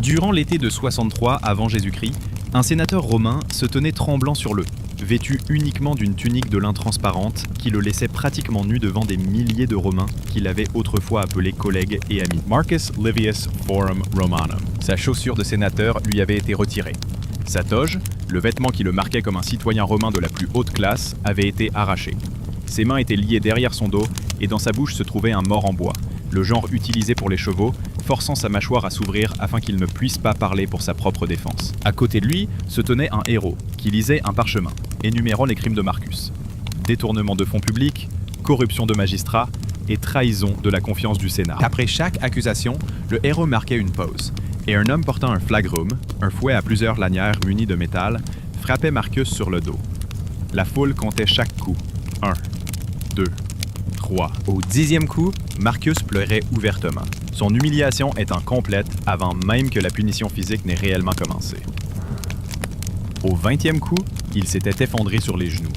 Durant l'été de 63 avant Jésus-Christ, un sénateur romain se tenait tremblant sur le, vêtu uniquement d'une tunique de lin transparente qui le laissait pratiquement nu devant des milliers de Romains qu'il avait autrefois appelés collègues et amis. Marcus Livius Forum Romanum. Sa chaussure de sénateur lui avait été retirée. Sa toge, le vêtement qui le marquait comme un citoyen romain de la plus haute classe, avait été arraché. Ses mains étaient liées derrière son dos et dans sa bouche se trouvait un mors en bois, le genre utilisé pour les chevaux, forçant sa mâchoire à s'ouvrir afin qu'il ne puisse pas parler pour sa propre défense. À côté de lui se tenait un héros qui lisait un parchemin, énumérant les crimes de Marcus. Détournement de fonds publics, corruption de magistrats et trahison de la confiance du Sénat. Après chaque accusation, le héros marquait une pause, et un homme portant un flagrum, un fouet à plusieurs lanières muni de métal, frappait Marcus sur le dos. La foule comptait chaque coup. 1, 2, 3. Au 10e coup, Marcus pleurait ouvertement, son humiliation étant complète avant même que la punition physique n'ait réellement commencé. Au 20e coup, il s'était effondré sur les genoux.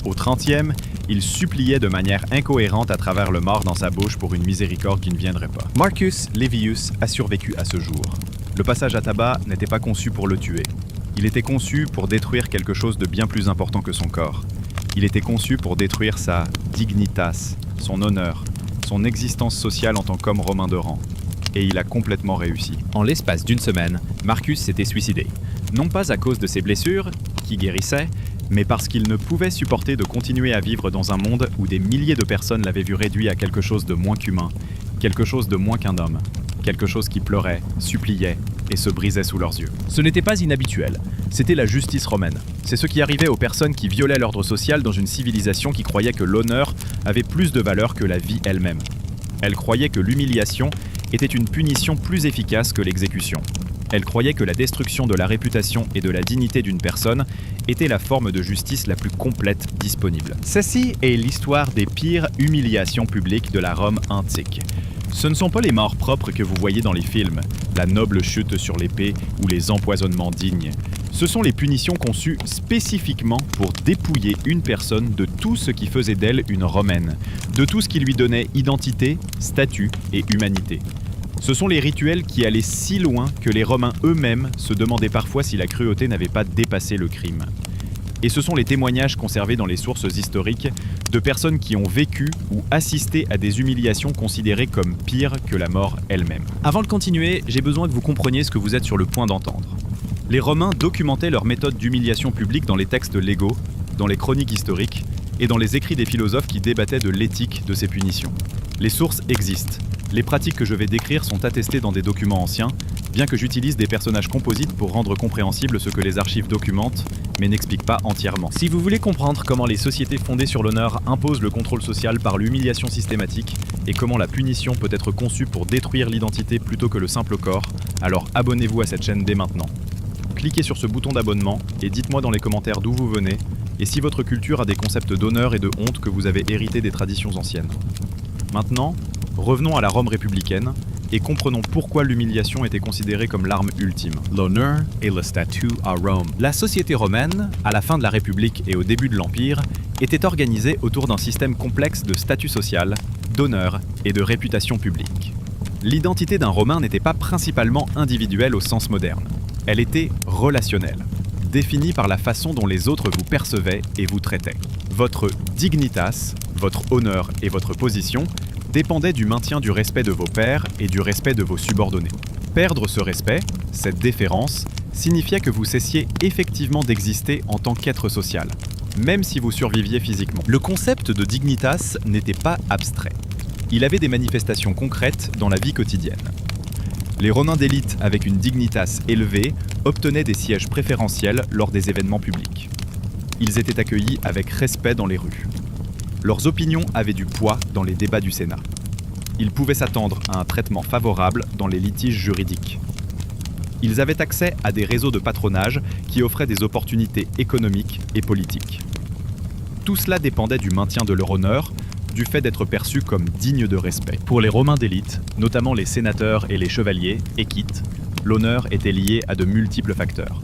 Au 30e, il suppliait de manière incohérente à travers le mort dans sa bouche pour une miséricorde qui ne viendrait pas. Marcus Livius a survécu à ce jour. Le passage à tabac n'était pas conçu pour le tuer. Il était conçu pour détruire quelque chose de bien plus important que son corps. Il était conçu pour détruire sa dignitas, son honneur, son existence sociale en tant qu'homme romain de rang. Et il a complètement réussi. En l'espace d'une semaine, Marcus s'était suicidé. Non pas à cause de ses blessures, qui guérissaient, mais parce qu'il ne pouvait supporter de continuer à vivre dans un monde où des milliers de personnes l'avaient vu réduit à quelque chose de moins qu'humain, quelque chose de moins qu'un homme, quelque chose qui pleurait, suppliait et se brisait sous leurs yeux. Ce n'était pas inhabituel, c'était la justice romaine. C'est ce qui arrivait aux personnes qui violaient l'ordre social dans une civilisation qui croyait que l'honneur avait plus de valeur que la vie elle-même. Elle croyait que l'humiliation était une punition plus efficace que l'exécution. Elle croyait que la destruction de la réputation et de la dignité d'une personne était la forme de justice la plus complète disponible. Ceci est l'histoire des pires humiliations publiques de la Rome antique. Ce ne sont pas les morts propres que vous voyez dans les films, la noble chute sur l'épée ou les empoisonnements dignes. Ce sont les punitions conçues spécifiquement pour dépouiller une personne de tout ce qui faisait d'elle une romaine, de tout ce qui lui donnait identité, statut et humanité. Ce sont les rituels qui allaient si loin que les Romains eux-mêmes se demandaient parfois si la cruauté n'avait pas dépassé le crime. Et ce sont les témoignages conservés dans les sources historiques de personnes qui ont vécu ou assisté à des humiliations considérées comme pires que la mort elle-même. Avant de continuer, j'ai besoin que vous compreniez ce que vous êtes sur le point d'entendre. Les Romains documentaient leurs méthodes d'humiliation publique dans les textes légaux, dans les chroniques historiques et dans les écrits des philosophes qui débattaient de l'éthique de ces punitions. Les sources existent. Les pratiques que je vais décrire sont attestées dans des documents anciens, bien que j'utilise des personnages composites pour rendre compréhensible ce que les archives documentent, mais n'expliquent pas entièrement. Si vous voulez comprendre comment les sociétés fondées sur l'honneur imposent le contrôle social par l'humiliation systématique, et comment la punition peut être conçue pour détruire l'identité plutôt que le simple corps, alors abonnez-vous à cette chaîne dès maintenant. Cliquez sur ce bouton d'abonnement et dites-moi dans les commentaires d'où vous venez, et si votre culture a des concepts d'honneur et de honte que vous avez hérités des traditions anciennes. Maintenant, revenons à la Rome républicaine et comprenons pourquoi l'humiliation était considérée comme l'arme ultime. L'honneur et le statut à Rome. La société romaine, à la fin de la République et au début de l'Empire, était organisée autour d'un système complexe de statut social, d'honneur et de réputation publique. L'identité d'un Romain n'était pas principalement individuelle au sens moderne. Elle était relationnelle, définie par la façon dont les autres vous percevaient et vous traitaient. Votre dignitas, votre honneur et votre position dépendait du maintien du respect de vos pairs et du respect de vos subordonnés. Perdre ce respect, cette déférence, signifiait que vous cessiez effectivement d'exister en tant qu'être social, même si vous surviviez physiquement. Le concept de dignitas n'était pas abstrait. Il avait des manifestations concrètes dans la vie quotidienne. Les Romains d'élite avec une dignitas élevée obtenaient des sièges préférentiels lors des événements publics. Ils étaient accueillis avec respect dans les rues. Leurs opinions avaient du poids dans les débats du Sénat. Ils pouvaient s'attendre à un traitement favorable dans les litiges juridiques. Ils avaient accès à des réseaux de patronage qui offraient des opportunités économiques et politiques. Tout cela dépendait du maintien de leur honneur, du fait d'être perçus comme dignes de respect. Pour les Romains d'élite, notamment les sénateurs et les chevaliers, équites, l'honneur était lié à de multiples facteurs.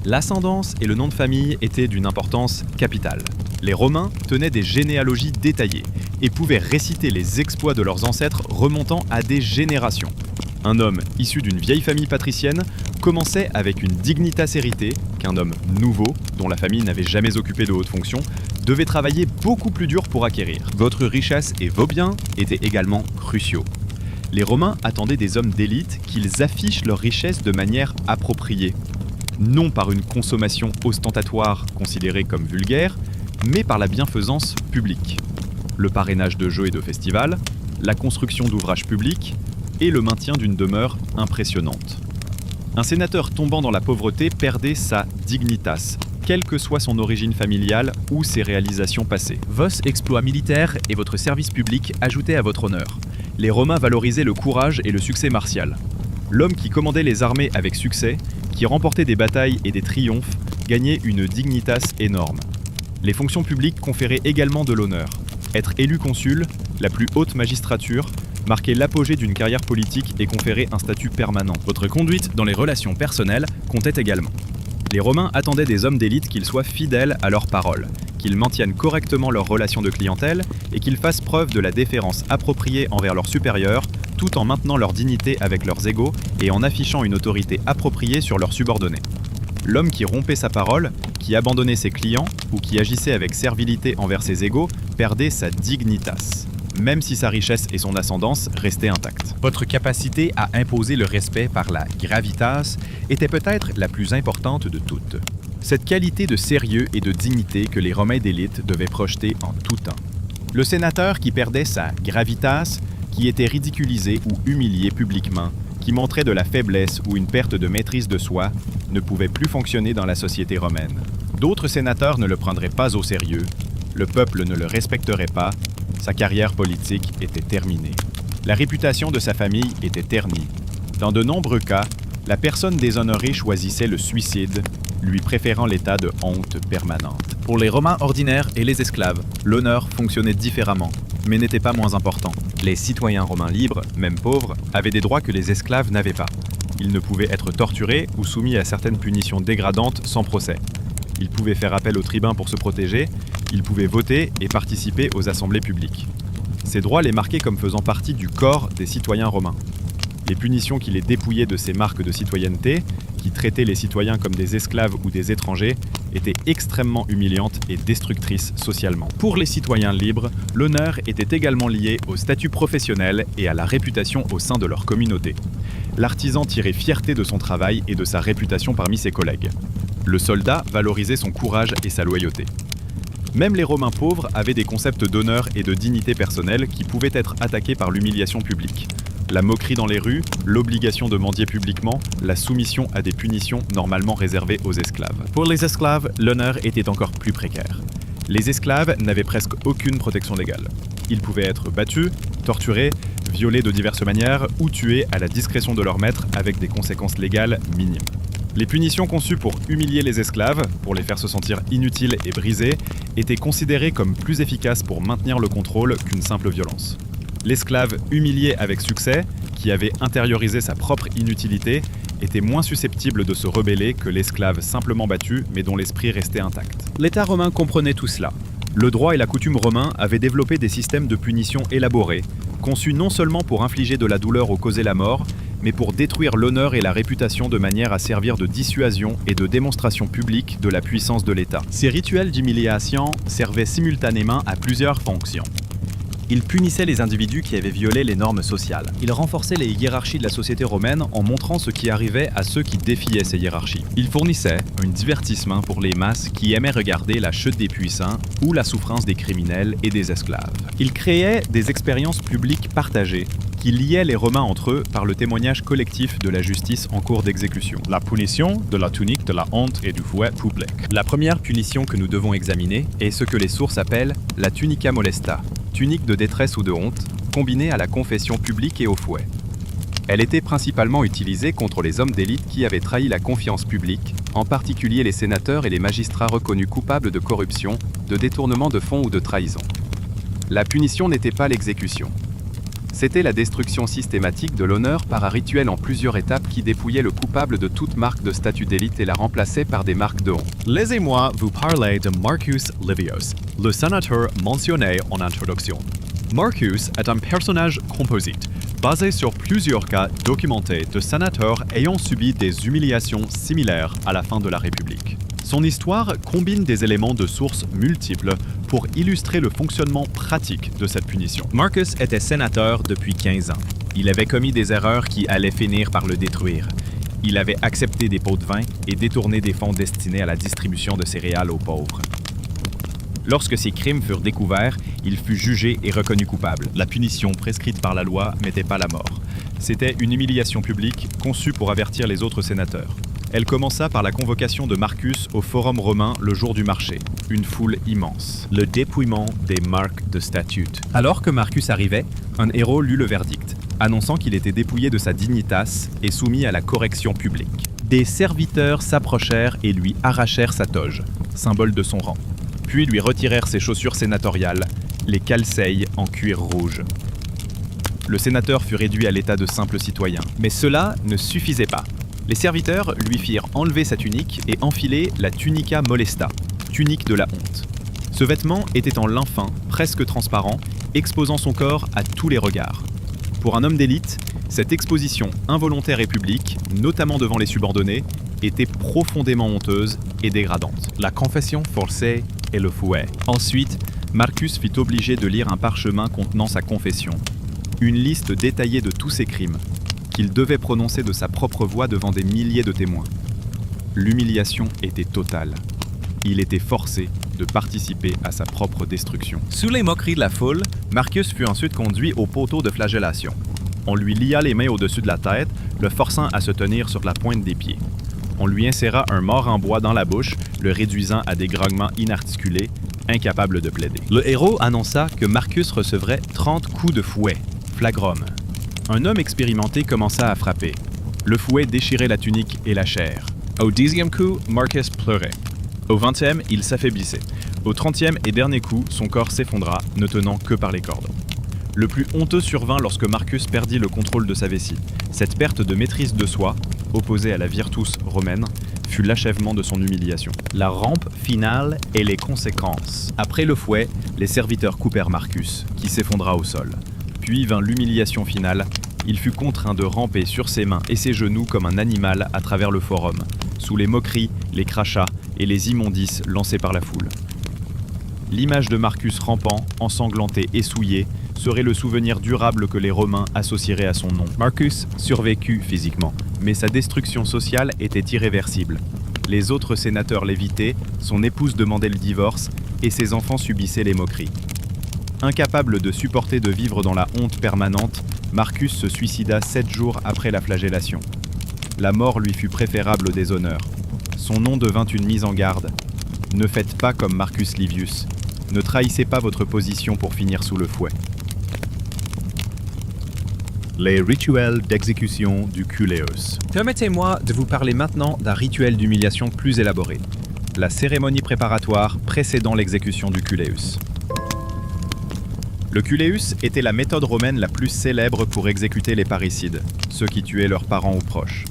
L'ascendance et le nom de famille étaient d'une importance capitale. Les Romains tenaient des généalogies détaillées et pouvaient réciter les exploits de leurs ancêtres remontant à des générations. Un homme issu d'une vieille famille patricienne commençait avec une dignitas héritée qu'un homme nouveau, dont la famille n'avait jamais occupé de haute fonction, devait travailler beaucoup plus dur pour acquérir. Votre richesse et vos biens étaient également cruciaux. Les Romains attendaient des hommes d'élite qu'ils affichent leur richesse de manière appropriée. Non par une consommation ostentatoire considérée comme vulgaire, mais par la bienfaisance publique. Le parrainage de jeux et de festivals, la construction d'ouvrages publics et le maintien d'une demeure impressionnante. Un sénateur tombant dans la pauvreté perdait sa dignitas, quelle que soit son origine familiale ou ses réalisations passées. Vos exploits militaires et votre service public ajoutaient à votre honneur. Les Romains valorisaient le courage et le succès martial. L'homme qui commandait les armées avec succès, qui remportait des batailles et des triomphes, gagnait une dignitas énorme. Les fonctions publiques conféraient également de l'honneur. Être élu consul, la plus haute magistrature, marquait l'apogée d'une carrière politique et conférait un statut permanent. Votre conduite dans les relations personnelles comptait également. Les Romains attendaient des hommes d'élite qu'ils soient fidèles à leurs paroles, qu'ils maintiennent correctement leurs relations de clientèle et qu'ils fassent preuve de la déférence appropriée envers leurs supérieurs, tout en maintenant leur dignité avec leurs égaux et en affichant une autorité appropriée sur leurs subordonnés. L'homme qui rompait sa parole, qui abandonnait ses clients ou qui agissait avec servilité envers ses égaux perdait sa dignitas, même si sa richesse et son ascendance restaient intactes. Votre capacité à imposer le respect par la gravitas était peut-être la plus importante de toutes. Cette qualité de sérieux et de dignité que les Romains d'élite devaient projeter en tout temps. Le sénateur qui perdait sa gravitas, qui était ridiculisé ou humilié publiquement, qui montrait de la faiblesse ou une perte de maîtrise de soi, ne pouvait plus fonctionner dans la société romaine. D'autres sénateurs ne le prendraient pas au sérieux, le peuple ne le respecterait pas, sa carrière politique était terminée. La réputation de sa famille était ternie. Dans de nombreux cas, la personne déshonorée choisissait le suicide, lui préférant l'état de honte permanente. Pour les Romains ordinaires et les esclaves, l'honneur fonctionnait différemment, mais n'était pas moins important. Les citoyens romains libres, même pauvres, avaient des droits que les esclaves n'avaient pas. Ils ne pouvaient être torturés ou soumis à certaines punitions dégradantes sans procès. Ils pouvaient faire appel au tribun pour se protéger, ils pouvaient voter et participer aux assemblées publiques. Ces droits les marquaient comme faisant partie du corps des citoyens romains. Les punitions qui les dépouillaient de ces marques de citoyenneté, qui traitaient les citoyens comme des esclaves ou des étrangers, étaient extrêmement humiliantes et destructrices socialement. Pour les citoyens libres, l'honneur était également lié au statut professionnel et à la réputation au sein de leur communauté. L'artisan tirait fierté de son travail et de sa réputation parmi ses collègues. Le soldat valorisait son courage et sa loyauté. Même les Romains pauvres avaient des concepts d'honneur et de dignité personnelle qui pouvaient être attaqués par l'humiliation publique. La moquerie dans les rues, l'obligation de mendier publiquement, la soumission à des punitions normalement réservées aux esclaves. Pour les esclaves, l'honneur était encore plus précaire. Les esclaves n'avaient presque aucune protection légale. Ils pouvaient être battus, torturés, violés de diverses manières ou tués à la discrétion de leur maître avec des conséquences légales minimes. Les punitions conçues pour humilier les esclaves, pour les faire se sentir inutiles et brisés, étaient considérées comme plus efficaces pour maintenir le contrôle qu'une simple violence. L'esclave humilié avec succès, qui avait intériorisé sa propre inutilité, était moins susceptible de se rebeller que l'esclave simplement battu mais dont l'esprit restait intact. L'État romain comprenait tout cela. Le droit et la coutume romains avaient développé des systèmes de punition élaborés, conçus non seulement pour infliger de la douleur ou causer la mort, mais pour détruire l'honneur et la réputation de manière à servir de dissuasion et de démonstration publique de la puissance de l'État. Ces rituels d'humiliation servaient simultanément à plusieurs fonctions. Ils punissaient les individus qui avaient violé les normes sociales. Ils renforçaient les hiérarchies de la société romaine en montrant ce qui arrivait à ceux qui défiaient ces hiérarchies. Ils fournissaient un divertissement pour les masses qui aimaient regarder la chute des puissants ou la souffrance des criminels et des esclaves. Ils créaient des expériences publiques partagées qui liaient les Romains entre eux par le témoignage collectif de la justice en cours d'exécution. La punition de la tunique, de la honte et du fouet public. La première punition que nous devons examiner est ce que les sources appellent la tunica molesta, tunique de détresse ou de honte, combinée à la confession publique et au fouet. Elle était principalement utilisée contre les hommes d'élite qui avaient trahi la confiance publique, en particulier les sénateurs et les magistrats reconnus coupables de corruption, de détournement de fonds ou de trahison. La punition n'était pas l'exécution. C'était la destruction systématique de l'honneur par un rituel en plusieurs étapes qui dépouillait le coupable de toute marque de statut d'élite et la remplaçait par des marques de honte. Laissez-moi vous parler de Marcus Livius, le sénateur mentionné en introduction. Marcus est un personnage composite, basé sur plusieurs cas documentés de sénateurs ayant subi des humiliations similaires à la fin de la République. Son histoire combine des éléments de sources multiples pour illustrer le fonctionnement pratique de cette punition. Marcus était sénateur depuis 15 ans. Il avait commis des erreurs qui allaient finir par le détruire. Il avait accepté des pots de vin et détourné des fonds destinés à la distribution de céréales aux pauvres. Lorsque ces crimes furent découverts, il fut jugé et reconnu coupable. La punition prescrite par la loi n'était pas la mort. C'était une humiliation publique conçue pour avertir les autres sénateurs. Elle commença par la convocation de Marcus au Forum romain le jour du marché. Une foule immense. Le dépouillement des marques de statut. Alors que Marcus arrivait, un héros lut le verdict, annonçant qu'il était dépouillé de sa dignitas et soumis à la correction publique. Des serviteurs s'approchèrent et lui arrachèrent sa toge, symbole de son rang. Puis lui retirèrent ses chaussures sénatoriales, les calceilles en cuir rouge. Le sénateur fut réduit à l'état de simple citoyen. Mais cela ne suffisait pas. Les serviteurs lui firent enlever sa tunique et enfiler la tunica molesta, tunique de la honte. Ce vêtement était en lin fin, presque transparent, exposant son corps à tous les regards. Pour un homme d'élite, cette exposition involontaire et publique, notamment devant les subordonnés, était profondément honteuse et dégradante. La confession forcée et le fouet. Ensuite, Marcus fut obligé de lire un parchemin contenant sa confession, une liste détaillée de tous ses crimes, qu'il devait prononcer de sa propre voix devant des milliers de témoins. L'humiliation était totale. Il était forcé de participer à sa propre destruction. Sous les moqueries de la foule, Marcus fut ensuite conduit au poteau de flagellation. On lui lia les mains au-dessus de la tête, le forçant à se tenir sur la pointe des pieds. On lui inséra un mort en bois dans la bouche, le réduisant à des grognements inarticulés, incapable de plaider. Le héros annonça que Marcus recevrait 30 coups de fouet, flagrum. Un homme expérimenté commença à frapper. Le fouet déchirait la tunique et la chair. Au 10e coup, Marcus pleurait. Au 20e, il s'affaiblissait. Au 30e et dernier coup, son corps s'effondra, ne tenant que par les cordes. Le plus honteux survint lorsque Marcus perdit le contrôle de sa vessie. Cette perte de maîtrise de soi, opposée à la virtus romaine, fut l'achèvement de son humiliation. La rampe finale et les conséquences. Après le fouet, les serviteurs coupèrent Marcus, qui s'effondra au sol. Puis vint l'humiliation finale. Il fut contraint de ramper sur ses mains et ses genoux comme un animal à travers le forum, sous les moqueries, les crachats et les immondices lancés par la foule. L'image de Marcus rampant, ensanglanté et souillé serait le souvenir durable que les Romains associeraient à son nom. Marcus survécut physiquement, mais sa destruction sociale était irréversible. Les autres sénateurs l'évitaient, son épouse demandait le divorce et ses enfants subissaient les moqueries. Incapable de supporter de vivre dans la honte permanente, Marcus se suicida 7 jours après la flagellation. La mort lui fut préférable au déshonneur. Son nom devint une mise en garde. Ne faites pas comme Marcus Livius. Ne trahissez pas votre position pour finir sous le fouet. Les rituels d'exécution du Culeus. Permettez-moi de vous parler maintenant d'un rituel d'humiliation plus élaboré. La cérémonie préparatoire précédant l'exécution du Culeus. Le Culeus était la méthode romaine la plus célèbre pour exécuter les parricides, ceux qui tuaient leurs parents ou proches.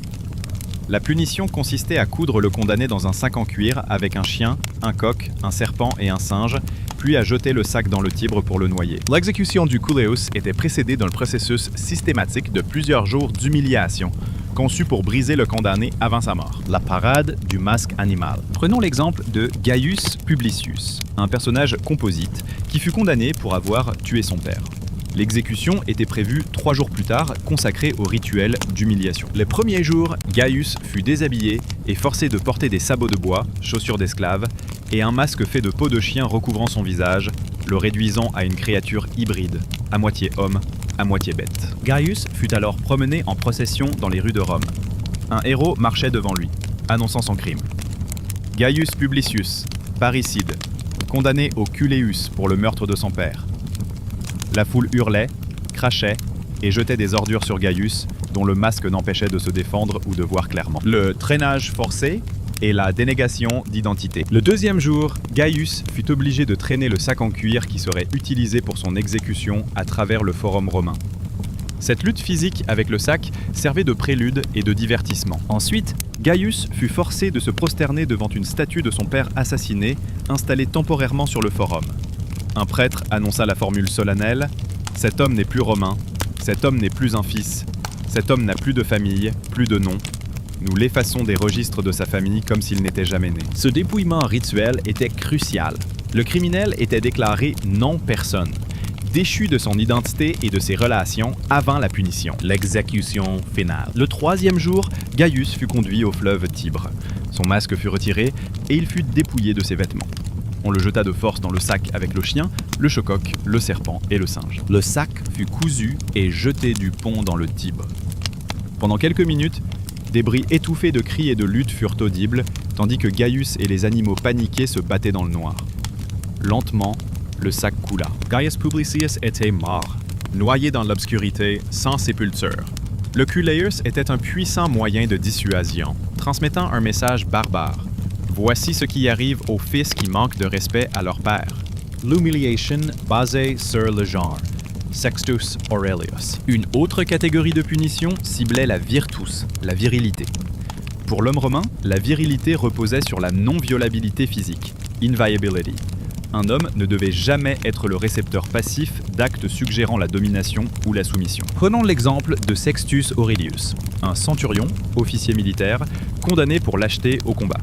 La punition consistait à coudre le condamné dans un sac en cuir avec un chien, un coq, un serpent et un singe, puis à jeter le sac dans le Tibre pour le noyer. L'exécution du Culeus était précédée d'un processus systématique de plusieurs jours d'humiliation, conçu pour briser le condamné avant sa mort. La parade du masque animal. Prenons l'exemple de Gaius Publicius, un personnage composite qui fut condamné pour avoir tué son père. L'exécution était prévue 3 jours plus tard, consacrée au rituel d'humiliation. Les premiers jours, Gaius fut déshabillé et forcé de porter des sabots de bois, chaussures d'esclave, et un masque fait de peau de chien recouvrant son visage, le réduisant à une créature hybride, à moitié homme, à moitié bête. Gaius fut alors promené en procession dans les rues de Rome. Un héros marchait devant lui, annonçant son crime. Gaius Publicius, parricide, condamné au Culeus pour le meurtre de son père. La foule hurlait, crachait et jetait des ordures sur Gaius, dont le masque n'empêchait de se défendre ou de voir clairement. Le traînage forcé et la dénégation d'identité. Le 2e jour, Gaius fut obligé de traîner le sac en cuir qui serait utilisé pour son exécution à travers le forum romain. Cette lutte physique avec le sac servait de prélude et de divertissement. Ensuite, Gaius fut forcé de se prosterner devant une statue de son père assassiné, installée temporairement sur le forum. Un prêtre annonça la formule solennelle « Cet homme n'est plus romain, Cet homme n'est plus un fils. Cet homme n'a plus de famille, plus de nom. Nous l'effaçons des registres de sa famille comme s'il n'était jamais né. Ce dépouillement rituel était crucial. Le criminel était déclaré non-personne, déchu de son identité et de ses relations avant la punition. L'exécution finale. Le 3e jour, Gaius fut conduit au fleuve Tibre. Son masque fut retiré et il fut dépouillé de ses vêtements. On le jeta de force dans le sac avec le chien, le chocoque, le serpent et le singe. Le sac fut cousu et jeté du pont dans le Tibre. Pendant quelques minutes, des bruits étouffés de cris et de luttes furent audibles, tandis que Gaius et les animaux paniqués se battaient dans le noir. Lentement, le sac coula. Gaius Publicius était mort, noyé dans l'obscurité, sans sépulture. Le Culeus était un puissant moyen de dissuasion, transmettant un message barbare. Voici ce qui arrive aux fils qui manquent de respect à leur père. L'humiliation basée sur le genre. Sextus Aurelius. Une autre catégorie de punition ciblait la virtus, la virilité. Pour l'homme romain, la virilité reposait sur la non-violabilité physique, inviolability. Un homme ne devait jamais être le récepteur passif d'actes suggérant la domination ou la soumission. Prenons l'exemple de Sextus Aurelius, un centurion, officier militaire, condamné pour lâcheté au combat.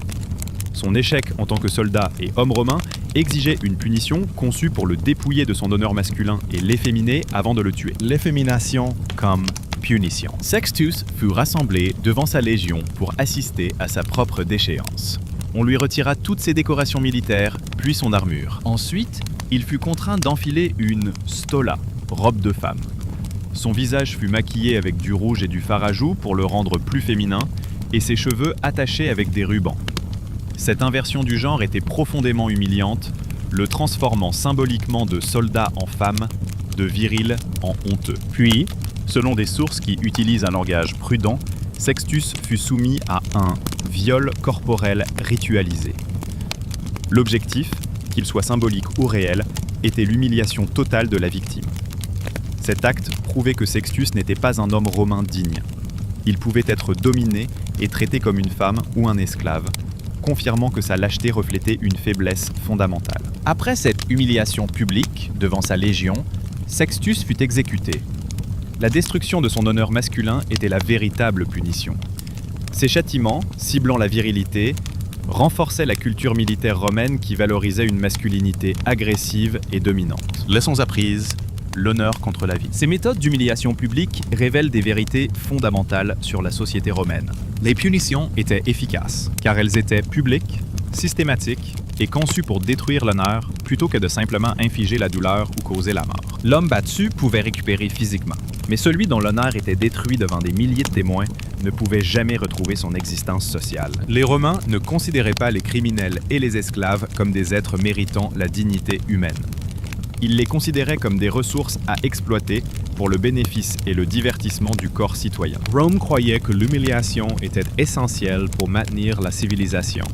Son échec en tant que soldat et homme romain exigeait une punition conçue pour le dépouiller de son honneur masculin et l'efféminer avant de le tuer. L'effémination comme punition. Sextus fut rassemblé devant sa légion pour assister à sa propre déchéance. On lui retira toutes ses décorations militaires, puis son armure. Ensuite, il fut contraint d'enfiler une stola, robe de femme. Son visage fut maquillé avec du rouge et du fard à joues pour le rendre plus féminin, et ses cheveux attachés avec des rubans. Cette inversion du genre était profondément humiliante, le transformant symboliquement de soldat en femme, de viril en honteux. Puis, selon des sources qui utilisent un langage prudent, Sextus fut soumis à un viol corporel ritualisé. L'objectif, qu'il soit symbolique ou réel, était l'humiliation totale de la victime. Cet acte prouvait que Sextus n'était pas un homme romain digne. Il pouvait être dominé et traité comme une femme ou un esclave, confirmant que sa lâcheté reflétait une faiblesse fondamentale. Après cette humiliation publique, devant sa légion, Sextus fut exécuté. La destruction de son honneur masculin était la véritable punition. Ces châtiments, ciblant la virilité, renforçaient la culture militaire romaine qui valorisait une masculinité agressive et dominante. Leçons apprises, l'honneur contre la vie. Ces méthodes d'humiliation publique révèlent des vérités fondamentales sur la société romaine. Les punitions étaient efficaces, car elles étaient publiques, systématiques et conçues pour détruire l'honneur plutôt que de simplement infliger la douleur ou causer la mort. L'homme battu pouvait récupérer physiquement, mais celui dont l'honneur était détruit devant des milliers de témoins ne pouvait jamais retrouver son existence sociale. Les Romains ne considéraient pas les criminels et les esclaves comme des êtres méritant la dignité humaine. Ils les considéraient comme des ressources à exploiter pour le bénéfice et le divertissement du corps citoyen. Rome croyait que l'humiliation était essentielle pour maintenir la civilisation,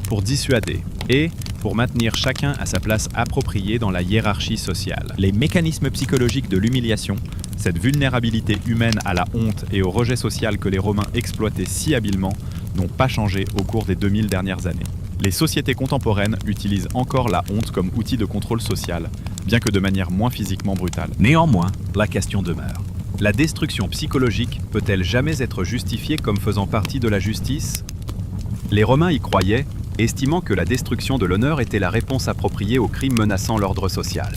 pour dissuader et pour maintenir chacun à sa place appropriée dans la hiérarchie sociale. Les mécanismes psychologiques de l'humiliation, cette vulnérabilité humaine à la honte et au rejet social que les Romains exploitaient si habilement, n'ont pas changé au cours des 2000 dernières années. Les sociétés contemporaines utilisent encore la honte comme outil de contrôle social, bien que de manière moins physiquement brutale. Néanmoins, la question demeure. La destruction psychologique peut-elle jamais être justifiée comme faisant partie de la justice ? Les Romains y croyaient, estimant que la destruction de l'honneur était la réponse appropriée aux crimes menaçant l'ordre social.